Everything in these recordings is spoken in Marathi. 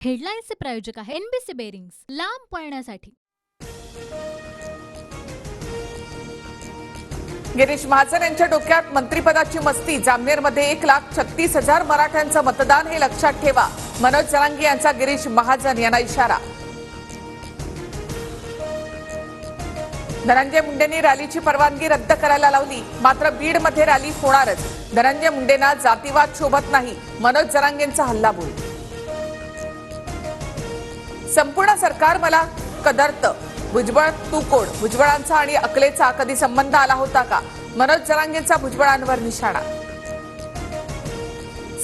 हेडलाईन्सचे प्रायोजक आहे एनबीसी बेरिंग्स, लांब पळण्यासाठी। गिरीश महाजन यांच्या डोक्यात मंत्रिपदाची मस्ती। जामनेरमध्ये 1,36,000 मराठ्यांचं मतदान हे लक्षात ठेवा। मनोज जरांगे यांचा गिरीश महाजन यांना इशारा। धनंजय मुंडेंनी रॅलीची परवानगी रद्द करायला लावली, मात्र बीडमध्ये रॅली होणारच। धनंजय मुंडेंना जातीवाद शोभत नाही, मनोज जरांगेंचा हल्लाबोल। संपूर्ण सरकार मला कदरतं, भुजबळ तू कोण? भुजबळांचा आणि अकलेचा कधी संबंध आला होता का? मनोज जरांगेंचा भुजबळांवर निशाणा।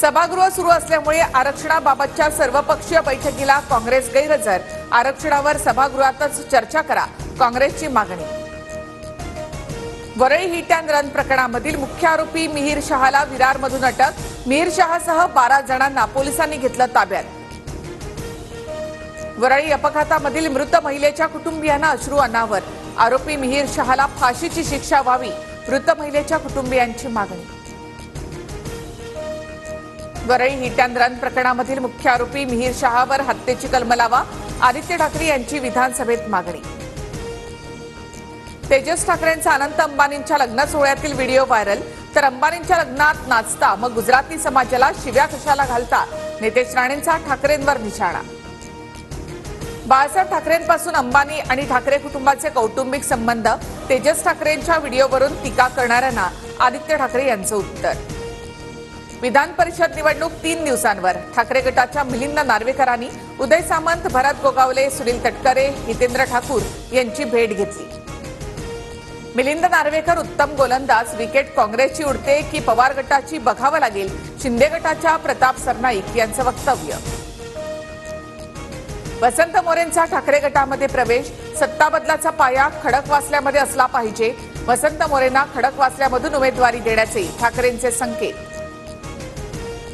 सभागृह सुरू असल्यामुळे आरक्षणाबाबतच्या सर्वपक्षीय बैठकीला काँग्रेस गैरहजर। आरक्षणावर सभागृहातच चर्चा करा, काँग्रेसची मागणी। वरळी हिट अँड रन प्रकरणामधील मुख्य आरोपी मिहीर शहाला विरारमधून अटक। मिहीर शहासह 12 जणांना पोलिसांनी घेतलं ताब्यात। वरळी अपघातामधील मृत महिलेच्या कुटुंबियांना अश्रू अनावर। आरोपी मिहीर शहाला फाशीची शिक्षा व्हावी, मृत महिलेच्या कुटुंबियांची मागणी। वरळी हिट अँड रन प्रकरणामधील मुख्य आरोपी मिहीर शहावर हत्येची कलम लावा, आदित्य ठाकरे यांची विधानसभेत मागणी। तेजस ठाकरेंचा अनंत अंबानींच्या लग्न सोहळ्यातील व्हिडिओ व्हायरल। तर अंबानींच्या लग्नात नाचता मग गुजराती समाजाला शिव्या कशाला घालता? नितेश राणेंचा ठाकरेंवर निशाणा। बाळासाहेब ठाकरेंपासून अंबानी आणि ठाकरे कुटुंबाचे कौटुंबिक संबंध। तेजस ठाकरेंच्या व्हिडिओवरून टीका करणाऱ्यांना आदित्य ठाकरे यांचं उत्तर। विधान परिषद निवडणूक 3 दिवसांवर। ठाकरे गटाच्या मिलिंद नार्वेकरांनी उदय सामंत, भरत गोगावले, सुनील तटकरे, हितेंद्र ठाकूर यांची भेट घेतली। मिलिंद नार्वेकर उत्तम गोलंदाज, विकेट काँग्रेसची उडते की पवार गटाची बघावं लागेल, शिंदे गटाच्या प्रताप सरनाईक यांचं वक्तव्य। वसंत मोरेंचा ठाकरे गटामध्ये प्रवेश। सत्ता बदलाचा पाया खडकवासल्यामध्ये असला पाहिजे। वसंत मोरेंना खडकवासल्यामधून उमेदवारी देण्याचे ठाकरेंचे संकेत।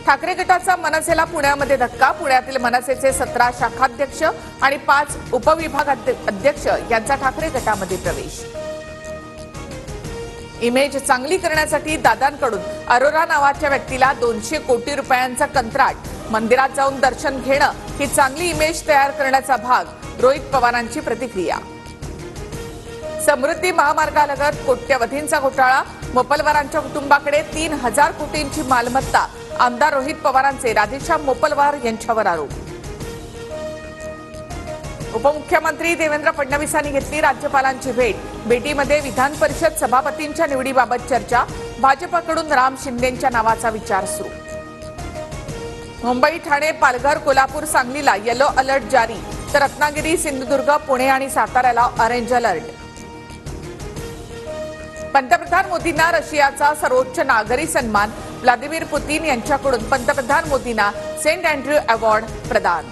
ठाकरे गटाचा मनसेला पुण्यामध्ये धक्का। पुण्यातील मनसेचे 17 शाखाध्यक्ष आणि 5 उपविभाग अध्यक्ष यांचा ठाकरे गटामध्ये प्रवेश। इमेज चांगली करण्यासाठी दादांकडून अरोरा नावाच्या व्यक्तीला 200 कोटी रुपयांचा कंत्राट। मंदिरात जाऊन दर्शन घेणं ही चांगली इमेज तयार करण्याचा भाग, रोहित पवारांची प्रतिक्रिया। समृद्धी महामार्गालगत कोट्यवधींचा घोटाळा। मोपलवारांच्या कुटुंबाकडे 3,000 कोटींची मालमत्ता। आमदार रोहित पवारांचे राधेश्याम मोपलवार यांच्यावर आरोप। उपमुख्यमंत्री देवेंद्र फडणवीसांनी घेतली राज्यपालांची भेट। भेटीमध्ये विधान परिषद सभापतींच्या निवडीबाबत चर्चा। भाजपकडून राम शिंदेंच्या नावाचा विचार सुरू। मुंबई, ठाणे, पालघर, कोल्हापूर, सांगलीला येलो अलर्ट जारी। तर रत्नागिरी, सिंधुदुर्ग, पुणे आणि साताऱ्याला ऑरेंज अलर्ट। पंतप्रधान मोदींना रशियाचा सर्वोच्च नागरी सन्मान। व्लादिमीर पुतीन यांच्याकडून पंतप्रधान मोदींना सेंट अँड्र्यू अवॉर्ड प्रदान।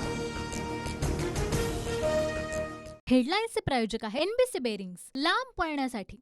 हेडलाईन्सचे प्रायोजक आहे एनबीसी बेरिंग्स, लांब पळण्यासाठी।